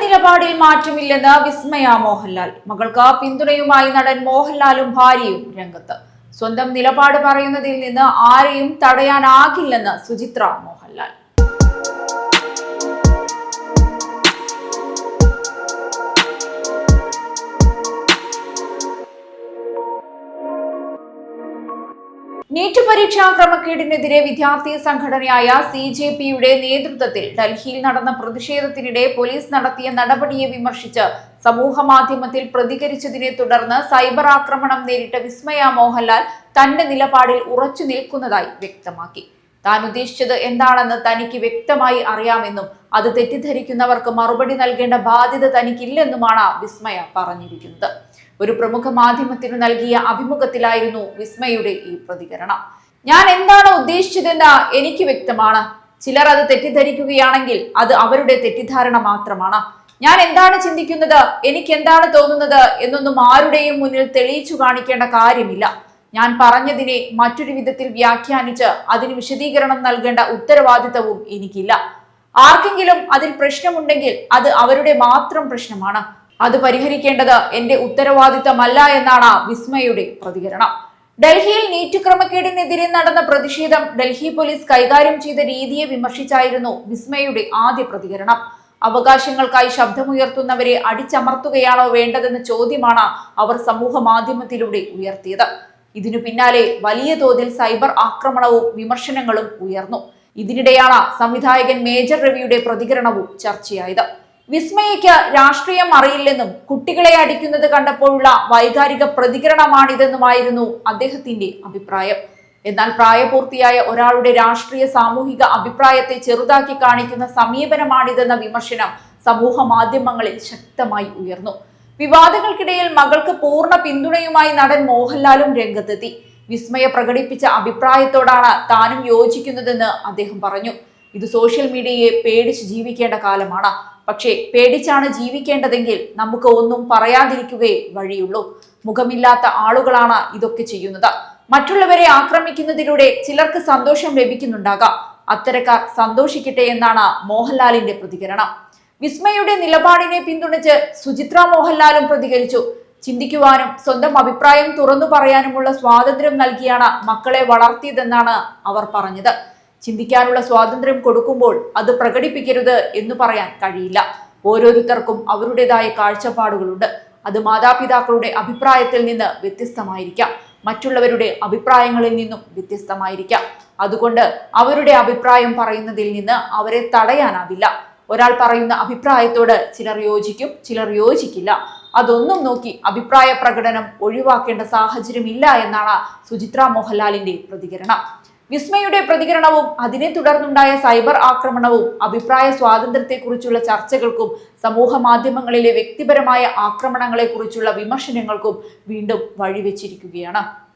നിലപാടിൽ മാറ്റമില്ലെന്ന് വിസ്മയ മോഹൻലാൽ. മകൾക്ക് പിന്തുണയുമായി നടൻ മോഹൻലാലും ഭാര്യയും രംഗത്ത്. സ്വന്തം നിലപാട് പറയുന്നതിൽ നിന്ന് ആരെയും തടയാനാകില്ലെന്ന് സുചിത്ര മോഹൻലാൽ. നീറ്റ് പരീക്ഷാ ക്രമക്കേടിനെതിരെ വിദ്യാർത്ഥി സംഘടനയായ CJPയുടെ നേതൃത്വത്തിൽ ഡൽഹിയിൽ നടന്ന പ്രതിഷേധത്തിനിടെ പോലീസ് നടത്തിയ നടപടിയെ വിമർശിച്ച് സമൂഹ മാധ്യമത്തിൽ പ്രതികരിച്ചതിനെ തുടർന്ന് സൈബർ ആക്രമണം നേരിട്ട വിസ്മയ മോഹൻലാൽ തന്റെ നിലപാടിൽ ഉറച്ചു നിൽക്കുന്നതായി വ്യക്തമാക്കി. താൻ ഉദ്ദേശിച്ചത് എന്താണെന്ന് തനിക്ക് വ്യക്തമായി അറിയാമെന്നും അത് തെറ്റിദ്ധരിക്കുന്നവർക്ക് മറുപടി നൽകേണ്ട ബാധ്യത തനിക്കില്ലെന്നുമാണ് വിസ്മയ പറഞ്ഞിരിക്കുന്നത്. ഒരു പ്രമുഖ മാധ്യമത്തിന് നൽകിയ അഭിമുഖത്തിലായിരുന്നു വിസ്മയുടെ ഈ പ്രതികരണം. ഞാൻ എന്താണ് ഉദ്ദേശിച്ചതെന്ന് എനിക്ക് വ്യക്തമാണ്. ചിലർ അത് തെറ്റിദ്ധരിക്കുകയാണെങ്കിൽ അത് അവരുടെ തെറ്റിദ്ധാരണ മാത്രമാണ്. ഞാൻ എന്താണ് ചിന്തിക്കുന്നത്, എനിക്ക് എന്താണ് തോന്നുന്നത് എന്നൊന്നും ആരുടെയും മുന്നിൽ തെളിയിച്ചു കാണിക്കേണ്ട കാര്യമില്ല. ഞാൻ പറഞ്ഞതിനെ മറ്റൊരു വിധത്തിൽ വ്യാഖ്യാനിച്ച് അതിന് വിശദീകരണം നൽകേണ്ട ഉത്തരവാദിത്തവും എനിക്കില്ല. ആർക്കെങ്കിലും അതിൽ പ്രശ്നമുണ്ടെങ്കിൽ അത് അവരുടെ മാത്രം പ്രശ്നമാണ്. അത് പരിഹരിക്കേണ്ടത് എന്റെ ഉത്തരവാദിത്തമല്ല എന്നാണ് വിസ്മയുടെ പ്രതികരണം. ഡൽഹിയിൽ നീറ്റ് ക്രമക്കേടിനെതിരെ നടന്ന പ്രതിഷേധം ഡൽഹി പോലീസ് കൈകാര്യം ചെയ്ത രീതിയെ വിമർശിച്ചായിരുന്നു വിസ്മയുടെ ആദ്യ പ്രതികരണം. അവകാശങ്ങൾക്കായി ശബ്ദമുയർത്തുന്നവരെ അടിച്ചമർത്തുകയാണോ വേണ്ടതെന്ന ചോദ്യമാണ് അവർ സമൂഹ മാധ്യമത്തിലൂടെ ഉയർത്തിയത്. ഇതിനു പിന്നാലെ വലിയ തോതിൽ സൈബർ ആക്രമണവും വിമർശനങ്ങളും ഉയർന്നു. ഇതിനിടെയാണ് സംവിധായകൻ മേജർ രവിയുടെ പ്രതികരണവും ചർച്ചയായത്. വിസ്മയയ്ക്ക് രാഷ്ട്രീയം അറിയില്ലെന്നും കുട്ടികളെ അടിക്കുന്നത് കണ്ടപ്പോഴുള്ള വൈകാരിക പ്രതികരണമാണിതെന്നുമായിരുന്നു അദ്ദേഹത്തിന്റെ അഭിപ്രായം. എന്നാൽ പ്രായപൂർത്തിയായ ഒരാളുടെ രാഷ്ട്രീയ സാമൂഹിക അഭിപ്രായത്തെ ചെറുതാക്കി കാണിക്കുന്ന സമീപനമാണിതെന്ന വിമർശനം സമൂഹ മാധ്യമങ്ങളിൽ ശക്തമായി ഉയർന്നു. വിവാദങ്ങൾക്കിടയിൽ മകൾക്ക് പൂർണ്ണ പിന്തുണയുമായി നടൻ മോഹൻലാലും രംഗത്തെത്തി. വിസ്മയ പ്രകടിപ്പിച്ച അഭിപ്രായത്തോടാണ് താനും യോജിക്കുന്നതെന്ന് അദ്ദേഹം പറഞ്ഞു. ഇത് സോഷ്യൽ മീഡിയയെ പേടിച്ച് ജീവിക്കേണ്ട കാലമാണ്. പക്ഷേ പേടിച്ചാണ് ജീവിക്കേണ്ടതെങ്കിൽ നമുക്ക് ഒന്നും പറയാതിരിക്കുകയേ വഴിയുള്ളൂ. മുഖമില്ലാത്ത ആളുകളാണ് ഇതൊക്കെ ചെയ്യുന്നത്. മറ്റുള്ളവരെ ആക്രമിക്കുന്നതിലൂടെ ചിലർക്ക് സന്തോഷം ലഭിക്കുന്നുണ്ടാകാം. അത്തരക്കാർ സന്തോഷിക്കട്ടെ എന്നാണ് മോഹൻലാലിന്റെ പ്രതികരണം. വിസ്മയുടെ നിലപാടിനെ പിന്തുണച്ച് സുചിത്ര മോഹൻലാലും പ്രതികരിച്ചു. ചിന്തിക്കുവാനും സ്വന്തം അഭിപ്രായം തുറന്നു പറയാനുമുള്ള സ്വാതന്ത്ര്യം നൽകിയാണ് മക്കളെ വളർത്തിയതെന്നാണ് അവർ പറഞ്ഞത്. ചിന്തിക്കാനുള്ള സ്വാതന്ത്ര്യം കൊടുക്കുമ്പോൾ അത് പ്രകടിപ്പിക്കരുത് എന്ന് പറയാൻ കഴിയില്ല. ഓരോരുത്തർക്കും അവരുടേതായ കാഴ്ചപ്പാടുകളുണ്ട്. അത് മാതാപിതാക്കളുടെ അഭിപ്രായത്തിൽ നിന്ന് വ്യത്യസ്തമായിരിക്കാം, മറ്റുള്ളവരുടെ അഭിപ്രായങ്ങളിൽ നിന്നും വ്യത്യസ്തമായിരിക്കാം. അതുകൊണ്ട് അവരുടെ അഭിപ്രായം പറയുന്നതിൽ നിന്ന് അവരെ തടയാനാവില്ല. ഒരാൾ പറയുന്ന അഭിപ്രായത്തോട് ചിലർ യോജിക്കും, ചിലർ യോജിക്കില്ല. അതൊന്നും നോക്കി അഭിപ്രായ പ്രകടനം ഒഴിവാക്കേണ്ട സാഹചര്യമില്ല എന്നാണ് സുചിത്ര മോഹൻലാലിന്റെ പ്രതികരണം. വിസ്മയുടെ പ്രതികരണവും അതിനെ തുടർന്നുണ്ടായ സൈബർ ആക്രമണവും അഭിപ്രായ സ്വാതന്ത്ര്യത്തെക്കുറിച്ചുള്ള ചർച്ചകൾക്കും സമൂഹ മാധ്യമങ്ങളിലെ വ്യക്തിപരമായ ആക്രമണങ്ങളെക്കുറിച്ചുള്ള വിമർശനങ്ങൾക്കും വീണ്ടും വഴിവെച്ചിരിക്കുകയാണ്.